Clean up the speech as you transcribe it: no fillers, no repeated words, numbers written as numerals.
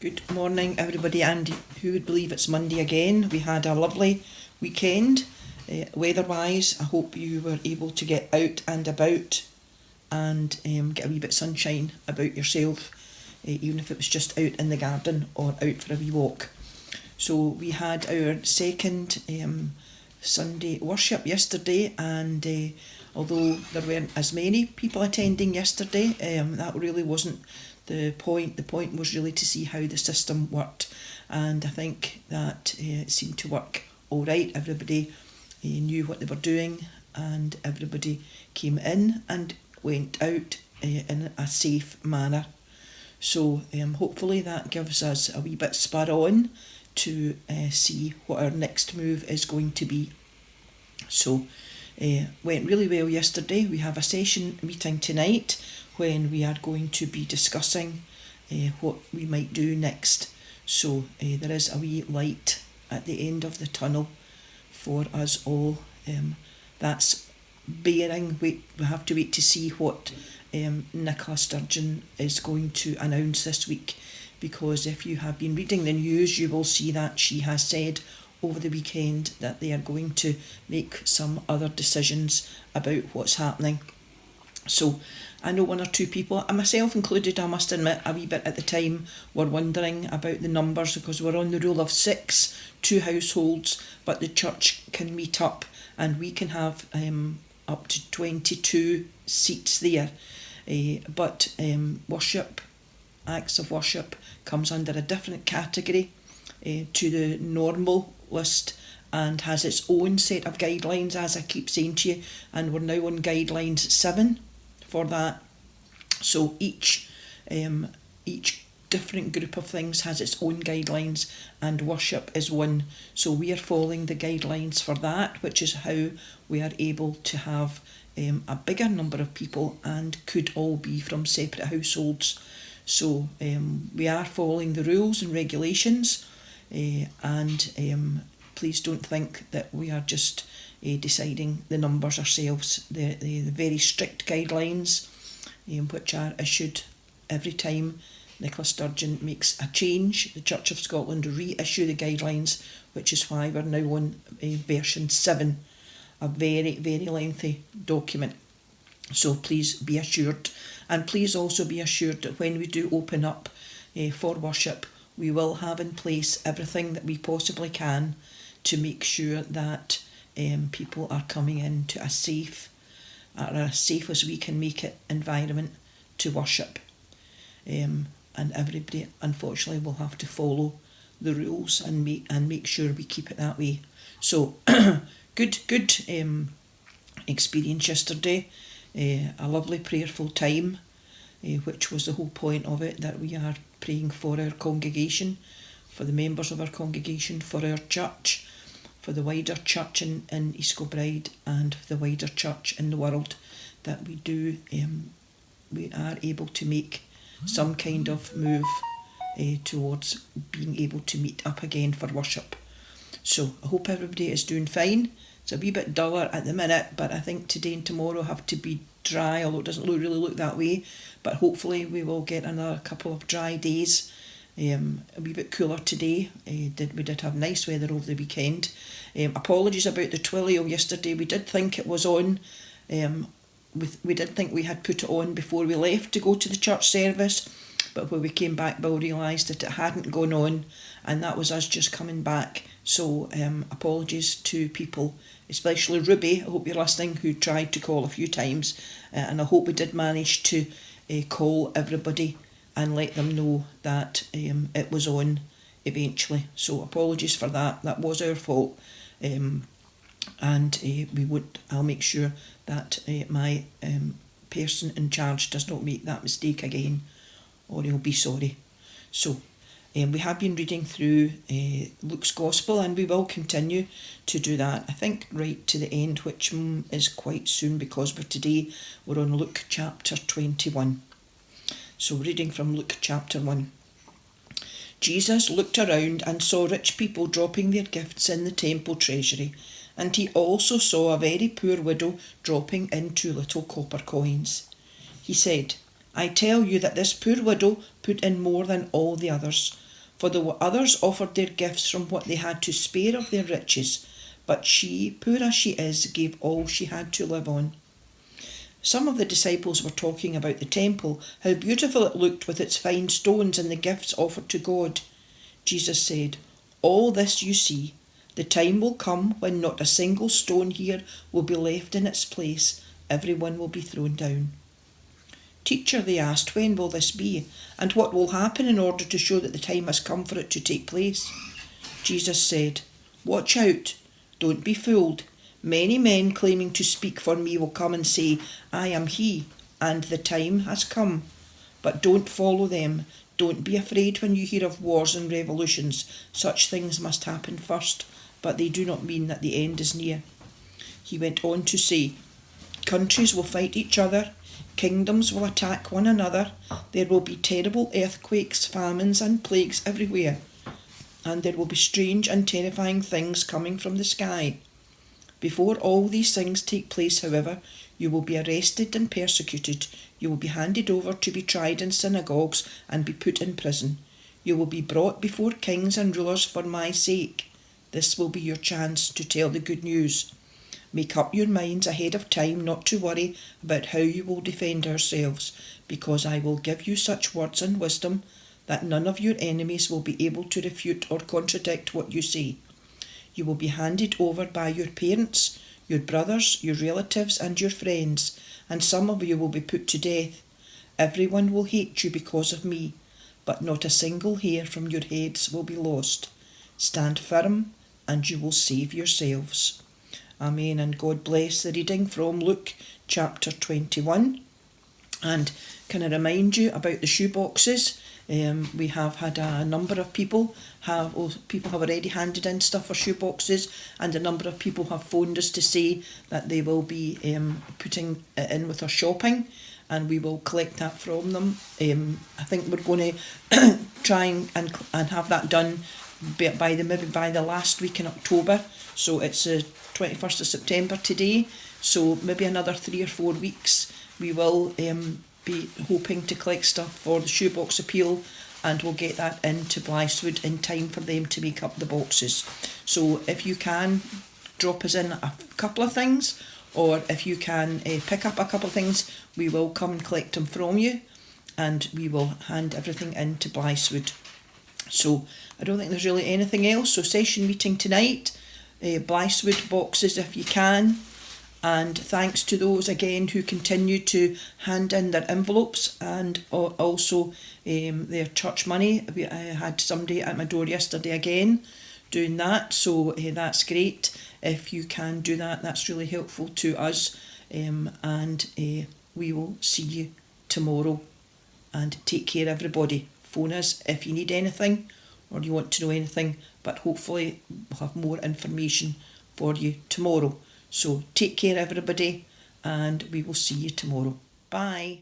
Good morning, everybody, and who would believe it's Monday again? We had a lovely weekend, weather-wise. I hope you were able to get out and about and get a wee bit of sunshine about yourself, even if it was just out in the garden or out for a wee walk. So we had our second Sunday worship yesterday, and although there weren't as many people attending yesterday, that really wasn't the point. The point was really to see how the system worked, and I think that it seemed to work all right. Everybody knew what they were doing, and everybody came in and went out in a safe manner. So hopefully that gives us a wee bit spur on to see what our next move is going to be. So went really well yesterday. We have a session meeting tonight when we are going to be discussing what we might do next. So there is a wee light at the end of the tunnel for us all. That's bearing. We have to wait to see what Nicola Sturgeon is going to announce this week, because if you have been reading the news, you will see that she has said over the weekend that they are going to make some other decisions about what's happening. So I know one or two people, and myself included, I must admit, a wee bit at the time, were wondering about the numbers, because we're on the rule of 6, 2 households, but the church can meet up and we can have up to 22 seats there. But worship, acts of worship, comes under a different category to the normal list, and has its own set of guidelines, as I keep saying to you, and we're now on guidelines 7 for that. So each different group of things has its own guidelines, and worship is one. So we are following the guidelines for that, which is how we are able to have a bigger number of people, and could all be from separate households. So we are following the rules and regulations, and please don't think that we are just deciding the numbers ourselves. The very strict guidelines, which are issued every time Nicola Sturgeon makes a change. The Church of Scotland reissue the guidelines, which is why we're now on version 7, a very, very lengthy document. So please be assured, and please also be assured that when we do open up for worship, we will have in place everything that we possibly can to make sure that people are coming into a safe, or as safe as we can make it, environment to worship. And everybody, unfortunately, will have to follow the rules and make sure we keep it that way. So good experience yesterday. A lovely prayerful time, which was the whole point of it, that we are praying for our congregation, for the members of our congregation, for our church, for the wider church in East Kilbride, and for the wider church in the world, that we are able to make some kind of move towards being able to meet up again for worship. So I hope everybody is doing fine. It's a wee bit duller at the minute, but I think today and tomorrow have to be dry, although it doesn't really look that way. But hopefully we will get another couple of dry days. A wee bit cooler today. We did have nice weather over the weekend. Apologies about the twilio yesterday. We did think it was on. We did think we had put it on before we left to go to the church service, but when we came back, Bill realised that it hadn't gone on, and that was us just coming back. So apologies to people, especially Ruby, I hope you're listening, who tried to call a few times, and I hope we did manage to call everybody and let them know that it was on eventually. So apologies for that. That was our fault, and I'll make sure that my person in charge does not make that mistake again, or he'll be sorry. So we have been reading through Luke's Gospel, and we will continue to do that, I think, right to the end, which is quite soon, because for today we're on Luke chapter 21. So reading from Luke chapter 1. Jesus looked around and saw rich people dropping their gifts in the temple treasury, and he also saw a very poor widow dropping in 2 little copper coins. He said, "I tell you that this poor widow put in more than all the others, For the others offered their gifts from what they had to spare of their riches, but she, poor as she is, gave all she had to live on." Some of the disciples were talking about the temple, how beautiful it looked with its fine stones and the gifts offered to God. Jesus said, "All this you see. The time will come when not a single stone here will be left in its place. Everyone will be thrown down." "Teacher," they asked, "when will this be? And what will happen in order to show that the time has come for it to take place?" Jesus said, "Watch out. Don't be fooled. Many men claiming to speak for me will come and say, 'I am he,' and 'the time has come.' But don't follow them. Don't be afraid when you hear of wars and revolutions. Such things must happen first, but they do not mean that the end is near." He went on to say, "Countries will fight each other. Kingdoms will attack one another. There will be terrible earthquakes, famines, and plagues everywhere. And there will be strange and terrifying things coming from the sky. Before all these things take place, however, you will be arrested and persecuted. You will be handed over to be tried in synagogues and be put in prison. You will be brought before kings and rulers for my sake. This will be your chance to tell the good news. Make up your minds ahead of time not to worry about how you will defend yourselves, because I will give you such words and wisdom that none of your enemies will be able to refute or contradict what you say. You will be handed over by your parents, your brothers, your relatives, and your friends, and some of you will be put to death. Everyone will hate you because of me, but not a single hair from your heads will be lost. Stand firm, and you will save yourselves." Amen, and God bless the reading from Luke chapter 21. And can I remind you about the shoe boxes? We have had a number of people have already handed in stuff for shoe boxes, and a number of people have phoned us to say that they will be putting it in with our shopping, and we will collect that from them. I think we're going to try and have that done by the last week in October. So it's the 21st of September today, so maybe another 3 or 4 weeks we will be hoping to collect stuff for the shoebox appeal, and we'll get that into Blythswood in time for them to make up the boxes. So if you can drop us in a couple of things, or if you can pick up a couple of things, we will come and collect them from you, and we will hand everything into Blythswood. So I don't think there's really anything else. So session meeting tonight, Blythswood boxes if you can. And thanks to those again who continue to hand in their envelopes and also their church money. I had somebody at my door yesterday again doing that, so that's great. If you can do that, that's really helpful to us. And we will see you tomorrow. And take care, everybody. Phone us if you need anything or you want to know anything, but hopefully we'll have more information for you tomorrow. So take care, everybody, and we will see you tomorrow. Bye.